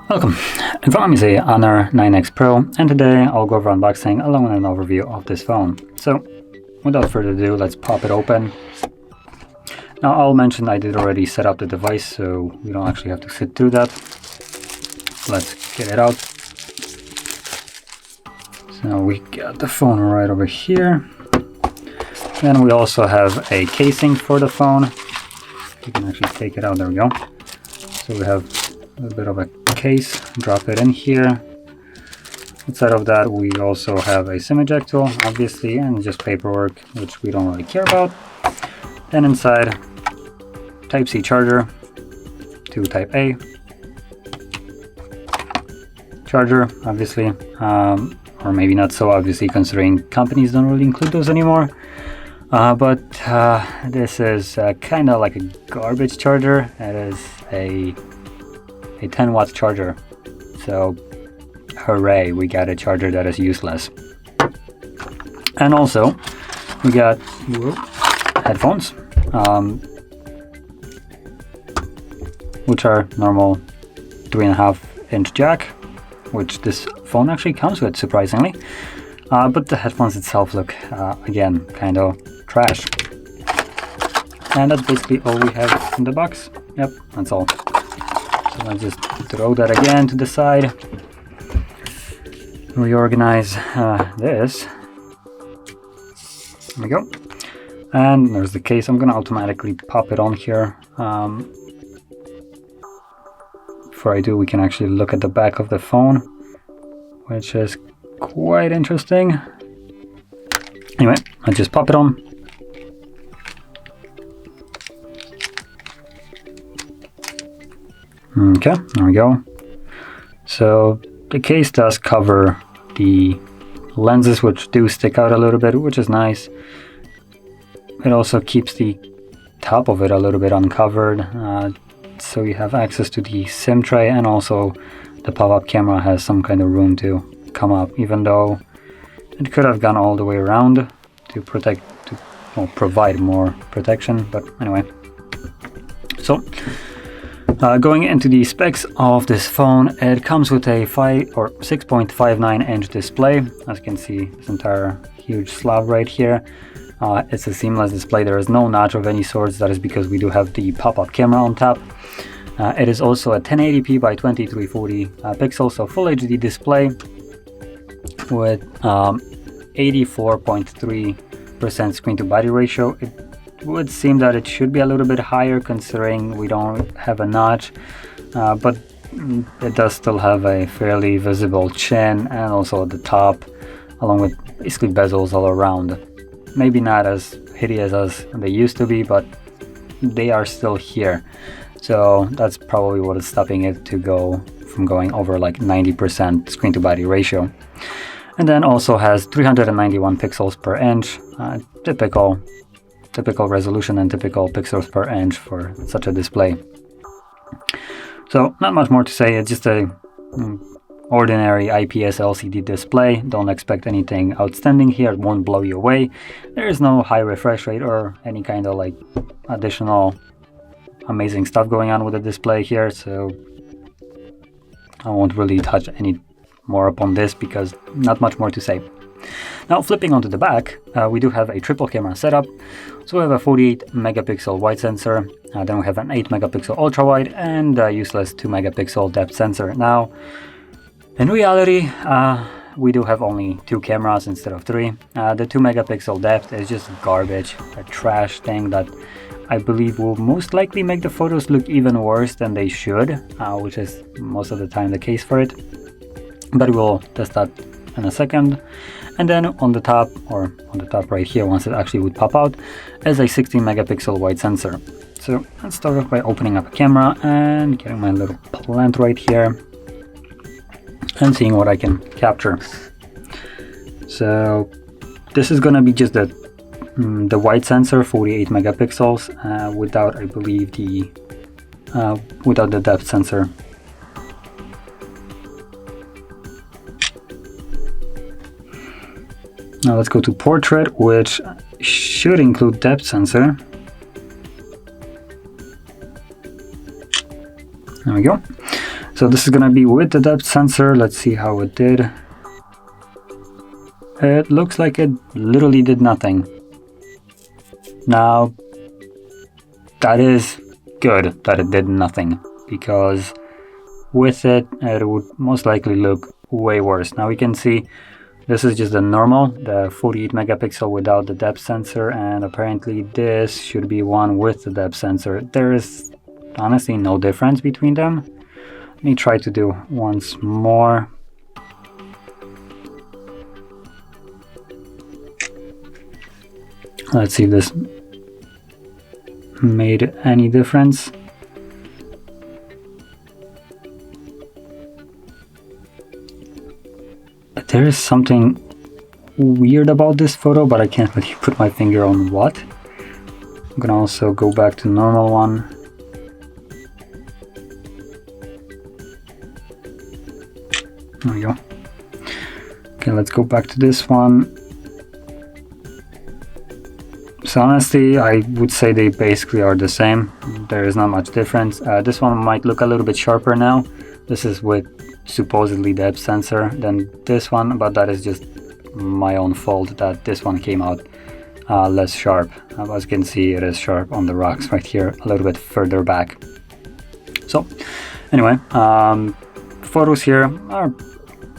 Welcome, in front of me is a Honor 9X Pro, and today I'll go over unboxing along with an overview of this phone. So without further ado, let's pop it open. Now I'll mention I did already set up the device, so we don't actually have to sit through that. Let's get it out. So we got the phone right over here. Then we also have a casing for the phone. You can actually take it out, there we go. So we have a little bit of a case, drop it in here. Inside of that we also have a SIM eject tool, obviously, and just paperwork, which we don't really care about. Then inside, Type-C charger to Type-A charger, obviously, or maybe not so obviously considering companies don't really include those anymore. But this is kind of like a garbage charger. It is a 10 watt charger, so hooray, we got a charger that is useless. And also we got headphones, which are normal 3.5-inch jack, which this phone actually comes with, surprisingly, but the headphones itself look again kind of trash. And that's basically all we have in the box. Yep, that's all. So let's just throw that again to the side, reorganize this. There we go. And there's the case. I'm gonna automatically pop it on here. Before I do, we can actually look at the back of the phone, which is quite interesting. Anyway, let's just pop it on. Okay, there we go. So the case does cover the lenses, which do stick out a little bit, which is nice. It also keeps the top of it a little bit uncovered, so you have access to the SIM tray, and also the pop-up camera has some kind of room to come up, even though it could have gone all the way around to provide more protection. But anyway, so going into the specs of this phone, it comes with a 6.59-inch display. As you can see, this entire huge slab right here. It's a seamless display. There is no notch of any sorts. That is because we do have the pop-up camera on top. It is also a 1080p by 2340 pixels, so full HD display with 84.3% screen to body ratio. It would seem that it should be a little bit higher considering we don't have a notch, but it does still have a fairly visible chin, and also at the top, along with basically bezels all around. Maybe not as hideous as they used to be, but they are still here. So that's probably what is stopping it to go from going over like 90% screen to body ratio. And then also has 391 pixels per inch, typical resolution and typical pixels per inch for such a display. So not much more to say. It's just a ordinary IPS LCD display. Don't expect anything outstanding here. It won't blow you away. There is no high refresh rate or any kind of like additional amazing stuff going on with the display here, so I won't really touch any more upon this because not much more to say. Now flipping onto the back, we do have a triple camera setup. So we have a 48 megapixel wide sensor, then we have an 8 megapixel ultra wide, and a useless 2 megapixel depth sensor. Now in reality, we do have only 2 cameras instead of 3. The 2 megapixel depth is just garbage, a trash thing that I believe will most likely make the photos look even worse than they should, which is most of the time the case for it. But we'll test that in a second. And then on the top right here, once it actually would pop out, is a 16 megapixel wide sensor. So let's start off by opening up a camera and getting my little plant right here and seeing what I can capture. So this is gonna be just the wide sensor, 48 megapixels, without, I believe, without the depth sensor. Now let's go to portrait, which should include depth sensor. There we go. So this is gonna be with the depth sensor. Let's see how it did. It looks like it literally did nothing. Now, that is good that it did nothing, because with it, it would most likely look way worse. Now we can see this is just the normal, the 48 megapixel without the depth sensor, and apparently this should be one with the depth sensor. There is honestly no difference between them. Let me try to do once more. Let's see if this made any difference. There is something weird about this photo, but I can't really put my finger on what. I'm gonna also go back to normal one. There we go. Okay, let's go back to this one. So honestly, I would say they basically are the same. There is not much difference. This one might look a little bit sharper now. This is with supposedly depth sensor than this one, but that is just my own fault that this one came out less sharp. As you can see, it is sharp on the rocks right here, a little bit further back. So anyway, photos here are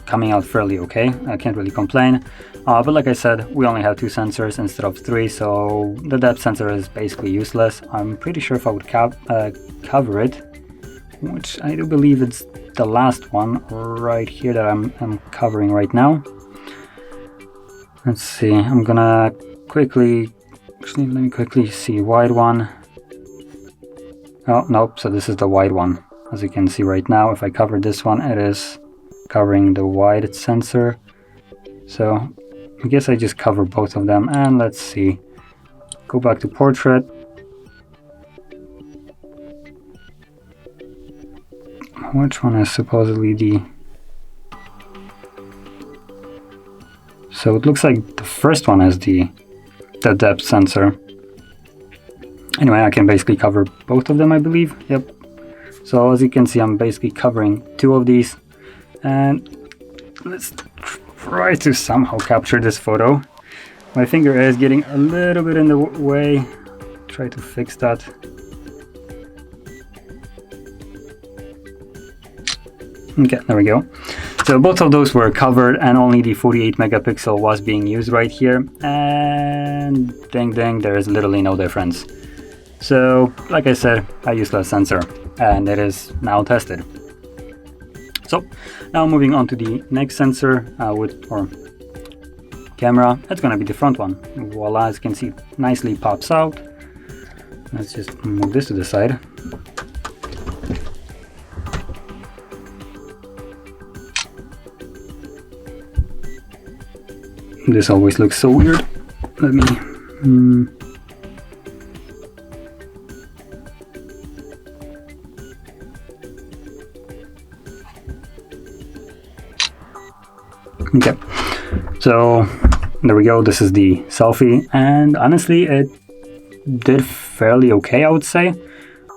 coming out fairly okay. I can't really complain. But like I said, we only have 2 sensors instead of 3, so the depth sensor is basically useless. I'm pretty sure if I would cover it, which I do believe it's the last one right here that I'm covering right now. Let's see, I'm gonna quickly, actually let me quickly see, wide one. Oh, nope, so this is the wide one. As you can see right now, if I cover this one, it is covering the wide sensor. So I guess I just cover both of them, and let's see, go back to portrait. Which one is supposedly the... So it looks like the first one is the depth sensor. Anyway, I can basically cover both of them, I believe. Yep. So as you can see, I'm basically covering 2 of these. And let's try to somehow capture this photo. My finger is getting a little bit in the way. Try to fix that. Okay, there we go. So both of those were covered and only the 48 megapixel was being used right here. And ding ding, there is literally no difference. So like I said, I used a sensor and it is now tested. So now moving on to the next sensor or camera, it's gonna be the front one. Voila, as you can see, nicely pops out. Let's just move this to the side. This always looks so weird. Let me... Okay, so there we go. This is the selfie, and honestly, it did fairly okay, I would say.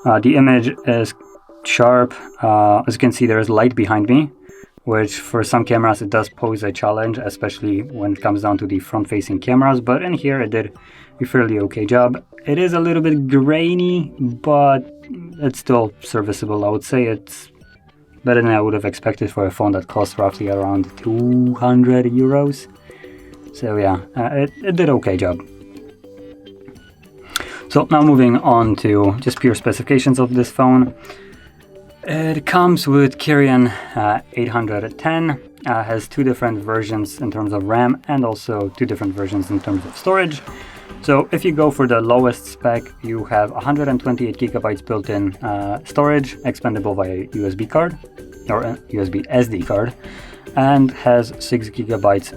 The image is sharp. As you can see, there is light behind me, which for some cameras it does pose a challenge, especially when it comes down to the front-facing cameras. But in here, it did a fairly okay job. It is a little bit grainy, but it's still serviceable. I would say it's better than I would have expected for a phone that costs roughly around 200 euros. So yeah, it did okay job. So now moving on to just pure specifications of this phone. It comes with Kirin 810, has 2 different versions in terms of RAM and also 2 different versions in terms of storage. So if you go for the lowest spec, you have 128 gigabytes built-in storage, expandable via USB card or USB SD card, and has 6 gigabytes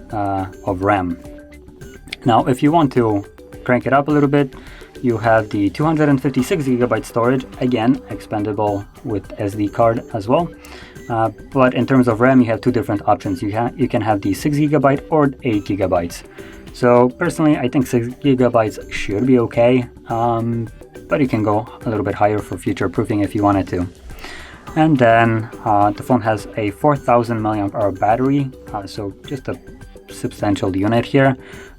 of RAM. Now, if you want to crank it up a little bit, you have the 256 gigabyte storage, again expandable with SD card as well. But in terms of RAM, you have 2 different options. You can have the 6 gigabyte or 8 gigabytes. So personally, I think 6 GB should be okay, but you can go a little bit higher for future proofing if you wanted to. And then the phone has a 4000 mAh battery, so just a substantial unit here.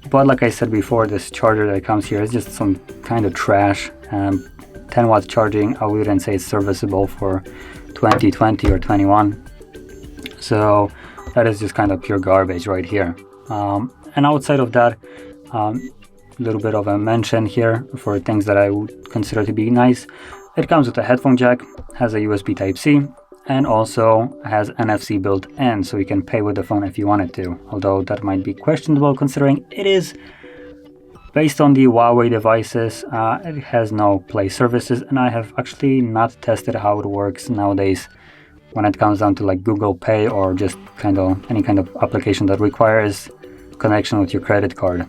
But like I said before, this charger that comes here is just some kind of trash. 10 watt charging, I wouldn't say it's serviceable for 2020 or 21. So that is just kind of pure garbage right here. And outside of that, a little bit of a mention here for things that I would consider to be nice. It comes with a headphone jack, has a USB Type-C, and also has NFC built in, so you can pay with the phone if you wanted to, although that might be questionable considering it is based on the Huawei devices. It has no Play services, and I have actually not tested how it works nowadays when it comes down to like Google Pay or just kind of any kind of application that requires connection with your credit card.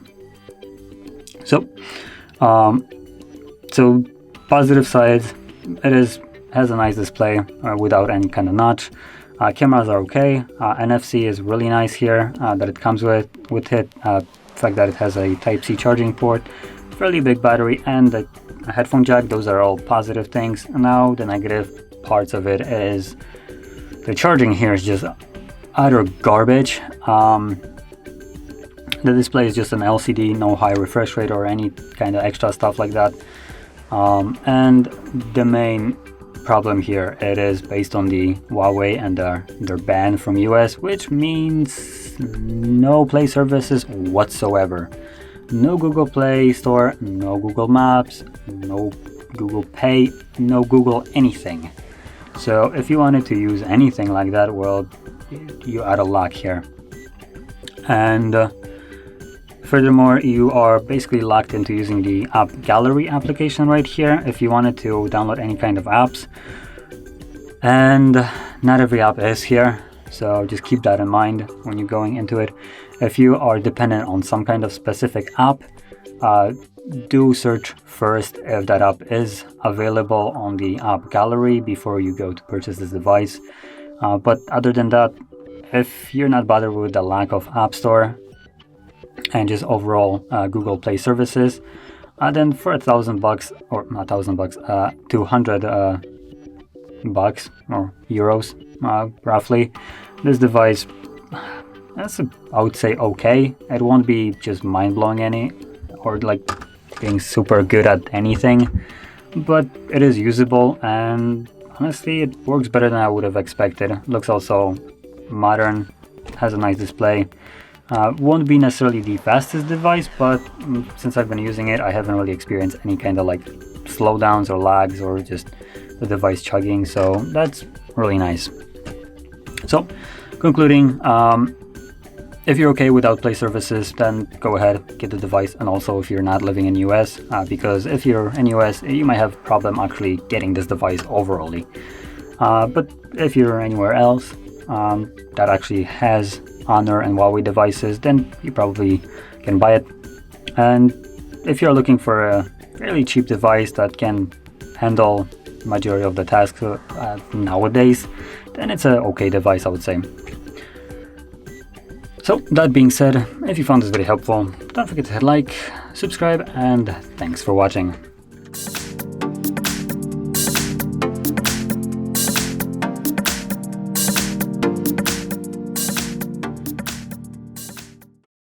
So positive sides, it has a nice display without any kind of notch. Cameras are okay. NFC is really nice here that it comes with it. The fact that it has a Type-C charging port, fairly big battery, and a headphone jack. Those are all positive things. Now the negative parts of it is the charging here is just utter garbage. The display is just an LCD, no high refresh rate or any kind of extra stuff like that. And the main problem here, it is based on the Huawei and their ban from US, which means no Play services whatsoever. No Google Play Store, no Google Maps, no Google Pay, no Google anything. So if you wanted to use anything like that, well, you're out of luck here. And furthermore, you are basically locked into using the App Gallery application right here if you wanted to download any kind of apps. And not every app is here, so just keep that in mind when you're going into it. If you are dependent on some kind of specific app, do search first if that app is available on the App Gallery before you go to purchase this device. But other than that, if you're not bothered with the lack of App Store and just overall Google Play services, then for $1,000 or not $1,000, 200 bucks or euros roughly, this device, I would say okay. It won't be just mind-blowing any or like being super good at anything, but it is usable, and honestly it works better than I would have expected. Looks also modern, has a nice display. Won't be necessarily the fastest device, but since I've been using it, I haven't really experienced any kind of like slowdowns or lags or just the device chugging, so that's really nice. So concluding, if you're okay without Play services, then go ahead, get the device. And also if you're not living in US, because if you're in US, you might have problem actually getting this device overall. But if you're anywhere else that actually has Honor and Huawei devices, then you probably can buy it. And if you're looking for a fairly cheap device that can handle majority of the tasks nowadays, then it's a okay device, I would say. So that being said, if you found this video helpful, don't forget to hit like, subscribe, and thanks for watching.